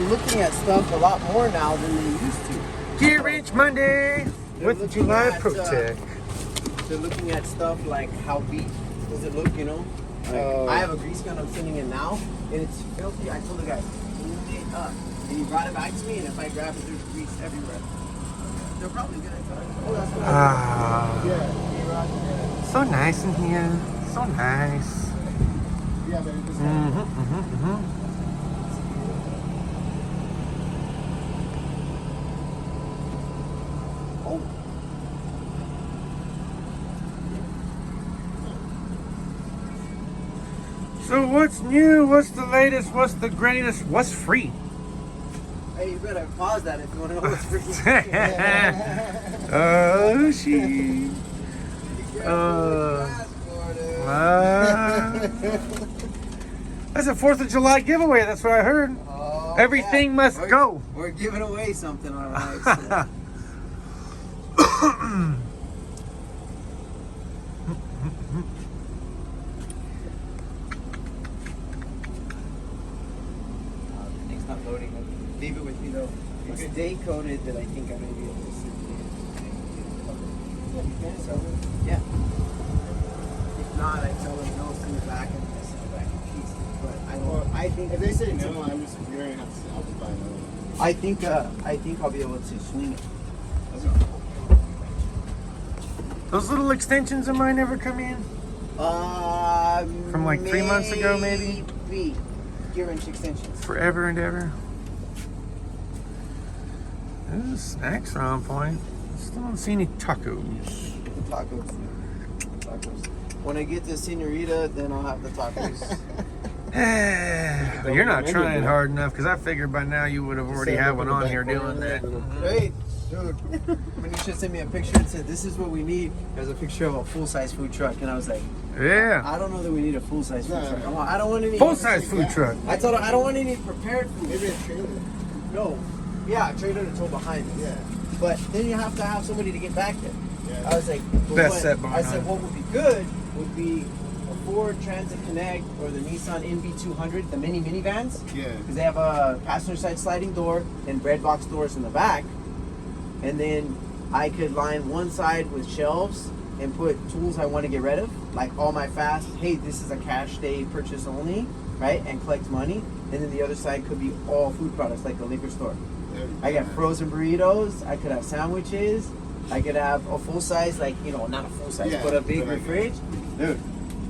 looking at stuff a lot more now than they used to. Gearwrench Monday with July Protect. They're looking at stuff like how beat does it look, you know? Like, I have a grease gun I'm sitting in now, and it's filthy. I told the guy, clean it up. And he brought it back to me, and if I grab it, there's grease everywhere. They're probably gonna tell you, oh, that's what so nice in here. So nice. Yeah, but it just Oh. So what's new? What's the latest? What's the greatest? What's free? Hey, you better pause that if you want to know what's freaking. Oh, she. That's a 4th of July giveaway. That's what I heard. Oh, Everything must go. We're giving away something, all right. So. It's not loading. Leave it with me though. It's day coded that I think I may be able to see it. So, yeah. If not, I tell them no, send it back and I send it back in pieces. But I think if they say no, I'm just you're gonna have to. I'll just buy another one. I think I'll be able to swing it. Those little extensions of mine ever come in? From like 3 months ago, maybe? Gearwrench extensions. Forever and ever. Those snacks are on point. Still don't see any tacos. Tacos. When I get to Senorita, then I'll have the tacos. You're not trying hard enough because I figured by now you would have already had one on here doing that. Hey, dude, Manisha sent me a picture and said, this is what we need. There's a picture of a full-size food truck. And I was like, yeah. I don't know that we need a full-size food truck. I don't want any... Full-size food truck. I told her, I don't want any prepared food. Maybe a trailer. No. Yeah, a trailer to tow behind us. Yeah. But then you have to have somebody to get back there. Yeah. I was like, Best set I said, what would be good would be a Ford Transit Connect or the Nissan NV200, the mini minivans. Yeah. Because they have a passenger side sliding door and bread box doors in the back. And then I could line one side with shelves and put tools I want to get rid of, like all my fast, hey, this is a cash day purchase only, right? And collect money. And then the other side could be all food products, like the liquor store. I got frozen burritos. I could have sandwiches. I could have a full size, like, you know, not a full size, but a big fridge. Dude,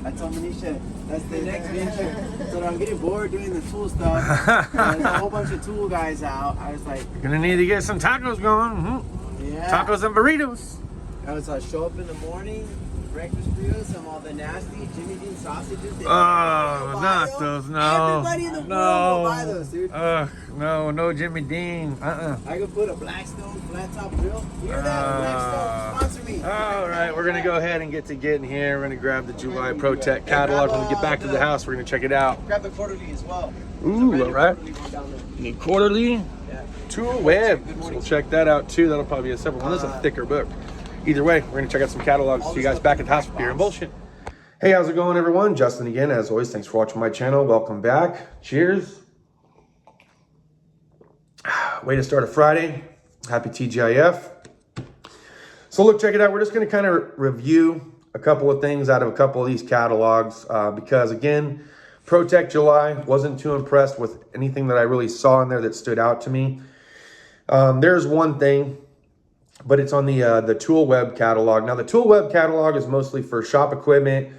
I told Manisha, that's the next venture. So I'm getting bored doing the tool stuff. There's a whole bunch of tool guys out. I was like, You're going to need to get some tacos going. yeah. Tacos and burritos. I was show up in the morning, breakfast burritos, some all the nasty Jimmy Dean sausages. Not those, no. Everybody in the world will buy those, dude. No Jimmy Dean. I could put a Blackstone flat top grill. Hear that? Blackstone, sponsor me. All right, we're going to go ahead and get to getting here. We're going to grab the July Protect catalog. When we get back to the house, we're going to check it out. Grab the quarterly as well. Ooh, all right. The quarterly Yeah. tool web. So we'll check that out too. That'll probably be a separate one. This is a thicker book. Either way, we're going to check out some catalogs. See you guys back at the house for beer and bullshit. Hey, how's it going, everyone? Justin again. As always, thanks for watching my channel. Welcome back. Cheers. Way to start a Friday. Happy TGIF. So look, check it out. We're just going to kind of review a couple of things out of a couple of these catalogs because, again, Protect July, wasn't too impressed with anything that I really saw in there that stood out to me. There's one thing, but it's on the Tool Web catalog. Now, the Tool Web catalog is mostly for shop equipment.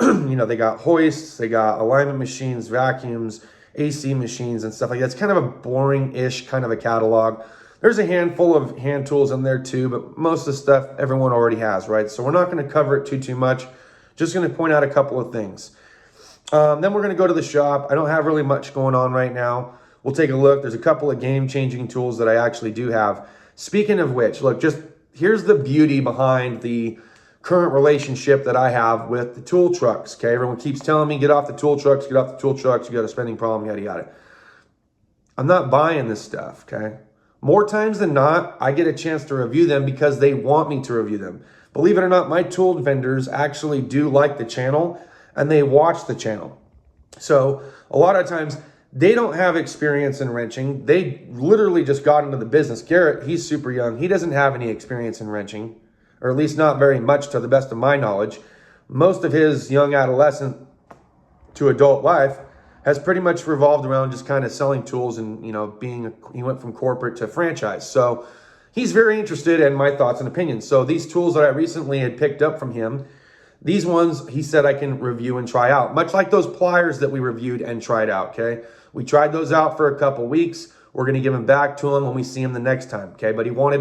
You know, they got hoists, they got alignment machines, vacuums, AC machines, and stuff like that. It's kind of a boring-ish kind of a catalog. There's a handful of hand tools in there too, but most of the stuff everyone already has, right? So we're not going to cover it too much. Just going to point out a couple of things. Then we're going to go to the shop. I don't have really much going on right now. We'll take a look. There's a couple of game-changing tools that I actually do have. Speaking of which, look, just here's the beauty behind the current relationship that I have with the tool trucks, okay? Everyone keeps telling me, get off the tool trucks, get off the tool trucks, you got a spending problem, yada, yada. I'm not buying this stuff, okay? More times than not, I get a chance to review them because they want me to review them. Believe it or not, my tool vendors actually do like the channel and they watch the channel. So a lot of times They don't have experience in wrenching. They literally just got into the business. Garrett, he's super young. He doesn't have any experience in wrenching, or at least not very much to the best of my knowledge. Most of his young adolescent to adult life has pretty much revolved around just kind of selling tools and, you know, he went from corporate to franchise. So he's very interested in my thoughts and opinions. So these tools that I recently had picked up from him, these ones he said I can review and try out, much like those pliers that we reviewed and tried out, okay? We tried those out for a couple weeks. We're going to give them back to him when we see him the next time, okay? But he wanted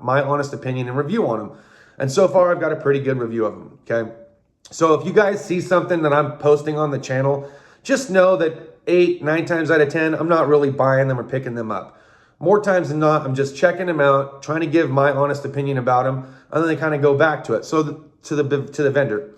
my honest opinion and review on them. And so far, I've got a pretty good review of them, okay? So if you guys see something that I'm posting on the channel, just know that 8, 9 times out of 10, I'm not really buying them or picking them up. More times than not, I'm just checking them out, trying to give my honest opinion about them, and then they kind of go back to it. So to the vendor.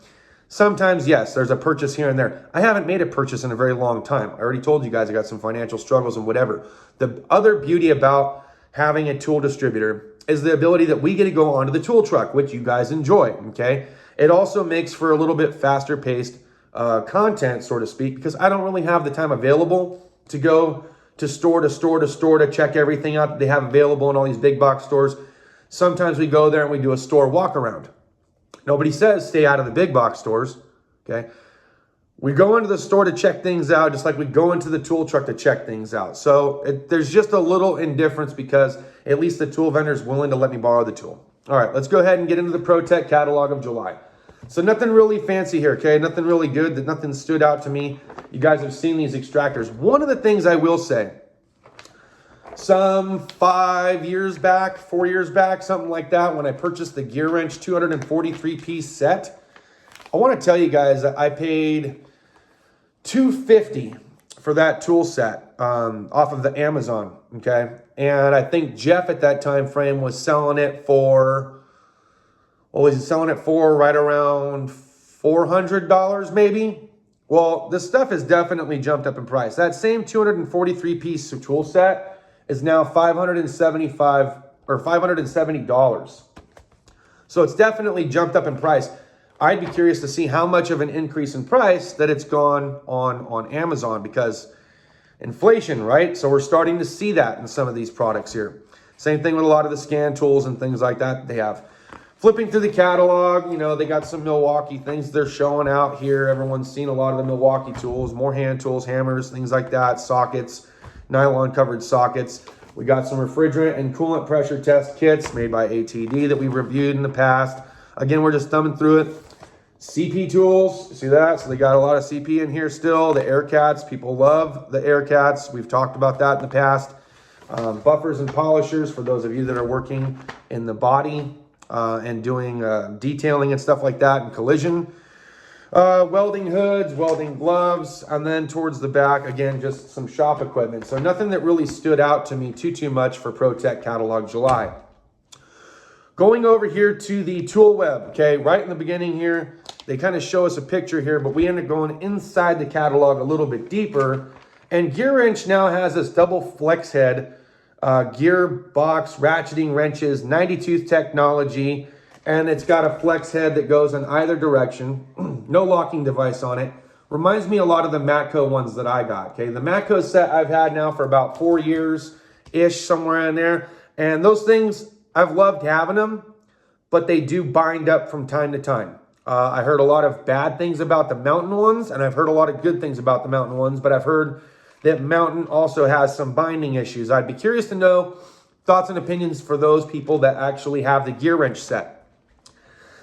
Sometimes, yes, there's a purchase here and there. I haven't made a purchase in a very long time. I already told you guys I got some financial struggles and whatever. The other beauty about having a tool distributor is the ability that we get to go onto the tool truck, which you guys enjoy, okay? It also makes for a little bit faster paced content, so to speak, because I don't really have the time available to go to store to store to store to check everything out that they have available in all these big box stores. Sometimes we go there and we do a store walk around. Nobody says stay out of the big box stores, okay? We go into the store to check things out just like we go into the tool truck to check things out. So there's just a little indifference because at least the tool vendor is willing to let me borrow the tool. All right, let's go ahead and get into the ProTech catalog of July. So nothing really fancy here, okay? Nothing really good, nothing stood out to me. You guys have seen these extractors. One of the things I will say, some 5 years back, 4 years back, something like that, when I purchased the Gearwrench 243-piece set, I want to tell you guys that I paid $250 for that tool set off of the Amazon, okay? And I think Jeff at that time frame was selling it for, what was he selling it for? Right around $400 maybe? Well, this stuff has definitely jumped up in price. That same 243-piece tool set is now $575 or $570. So it's definitely jumped up in price. I'd be curious to see how much of an increase in price that it's gone on Amazon because inflation, right? So we're starting to see that in some of these products here. Same thing with a lot of the scan tools and things like that they have. Flipping through the catalog, you know, they got some Milwaukee things they're showing out here. Everyone's seen a lot of the Milwaukee tools, more hand tools, hammers, things like that, sockets, nylon covered sockets. We got some refrigerant and coolant pressure test kits made by ATD that we've reviewed in the past. Again, we're just thumbing through it. CP tools, see that? So they got a lot of CP in here still. The air cats, people love the air cats. We've talked about that in the past. Buffers and polishers for those of you that are working in the body and doing detailing and stuff like that and collision. Welding hoods, welding gloves, and then towards the back, again, just some shop equipment. So nothing that really stood out to me too much for ProTech Catalog July. Going over here to the tool web, okay, right in the beginning here, they kind of show us a picture here, but we end up going inside the catalog a little bit deeper. And Gearwrench now has this double flex head, gearbox, ratcheting wrenches, 90-tooth technology, and it's got a flex head that goes in either direction. No locking device on it. Reminds me a lot of the Matco ones that I got, okay? The Matco set I've had now for about 4 years-ish, somewhere in there. And those things, I've loved having them, but they do bind up from time to time. I heard a lot of bad things about the Mountain ones, and I've heard a lot of good things about the Mountain ones, but I've heard that Mountain also has some binding issues. I'd be curious to know thoughts and opinions for those people that actually have the Gearwrench set.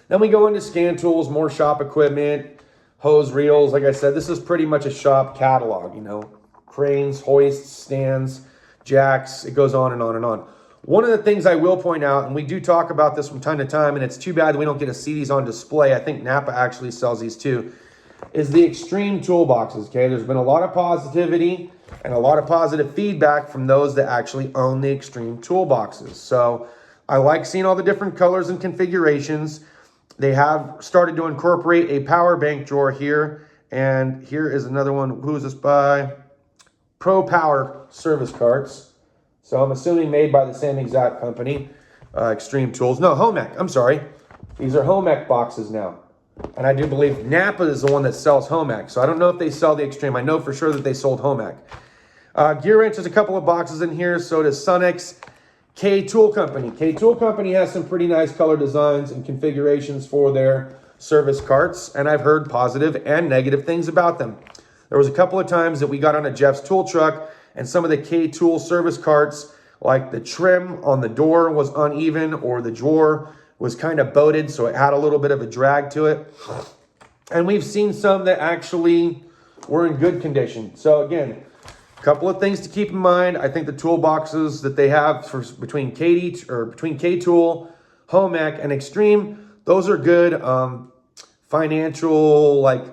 Then we go into scan tools, more shop equipment, hose reels. Like I said, this is pretty much a shop catalog, you know, cranes, hoists, stands, jacks, it goes on and on and on. One of the things I will point out, and we do talk about this from time to time, and it's too bad that we don't get to see these on display. I think Napa actually sells these too, is the extreme toolboxes, okay? There's been a lot of positivity and a lot of positive feedback from those that actually own the extreme toolboxes. So I like seeing all the different colors and configurations. They have started to incorporate a power bank drawer here, and here is another one. Who is this by? Pro Power service carts. So I'm assuming made by the same exact company, Extreme Tools. No, Homec, I'm sorry. These are Homec boxes now. And I do believe Napa is the one that sells Homec. So I don't know if they sell the Extreme. I know for sure that they sold Homec. Gearwrench has a couple of boxes in here. So does Sunix. K Tool Company. K Tool Company has some pretty nice color designs and configurations for their service carts, and I've heard positive and negative things about them. There was a couple of times that we got on a Jeff's tool truck, and some of the K Tool service carts, like the trim on the door was uneven, or the drawer was kind of boated, so it had a little bit of a drag to it. And we've seen some that actually were in good condition. So again, a couple of things to keep in mind. I think the toolboxes that they have for between K-Tool, Home Ec, and Extreme, those are good financial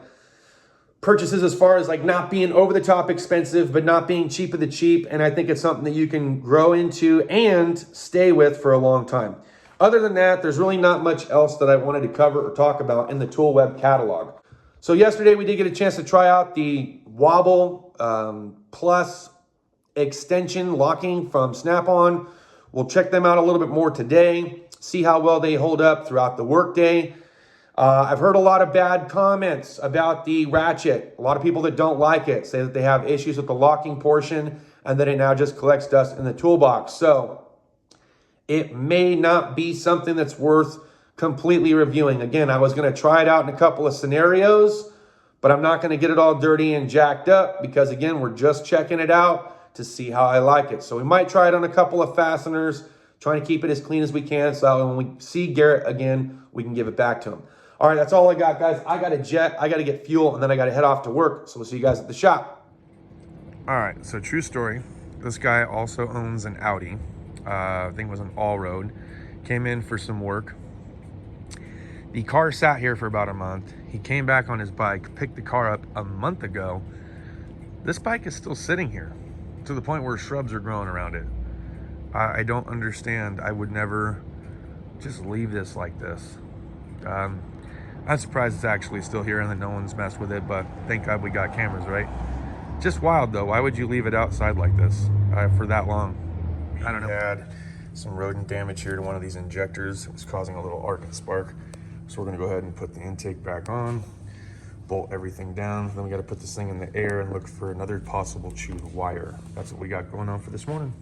purchases, as far as not being over the top expensive, but not being cheap of the cheap. And I think it's something that you can grow into and stay with for a long time. Other than that, there's really not much else that I wanted to cover or talk about in the Tool Web catalog. So yesterday we did get a chance to try out the Wobble Plus extension locking from Snap-on. We'll check them out a little bit more today, see how well they hold up throughout the workday. I've heard a lot of bad comments about the ratchet. A lot of people that don't like it say that they have issues with the locking portion and that it now just collects dust in the toolbox. So it may not be something that's worth completely reviewing. Again, I was going to try it out in a couple of scenarios, but I'm not going to get it all dirty and jacked up because, again, we're just checking it out to see how I like it. So we might try it on a couple of fasteners, trying to keep it as clean as we can, so when we see Garrett again, we can give it back to him. All right, that's all I got, guys. I got a jet, I got to get fuel, and then I got to head off to work. So we'll see you guys at the shop. All right, so true story. This guy also owns an Audi. I think it was an all-road. Came in for some work. The car sat here for about a month. He came back on his bike, picked the car up a month ago. This bike is still sitting here to the point where shrubs are growing around it. I don't understand. I would never just leave this like this. I'm surprised it's actually still here and that no one's messed with it, but thank God we got cameras, right? Just wild though. Why would you leave it outside like this for that long? I don't know. Had some rodent damage here to one of these injectors. It was causing a little arc and spark. So we're gonna go ahead and put the intake back on, bolt everything down. Then we gotta put this thing in the air and look for another possible chewed wire. That's what we got going on for this morning.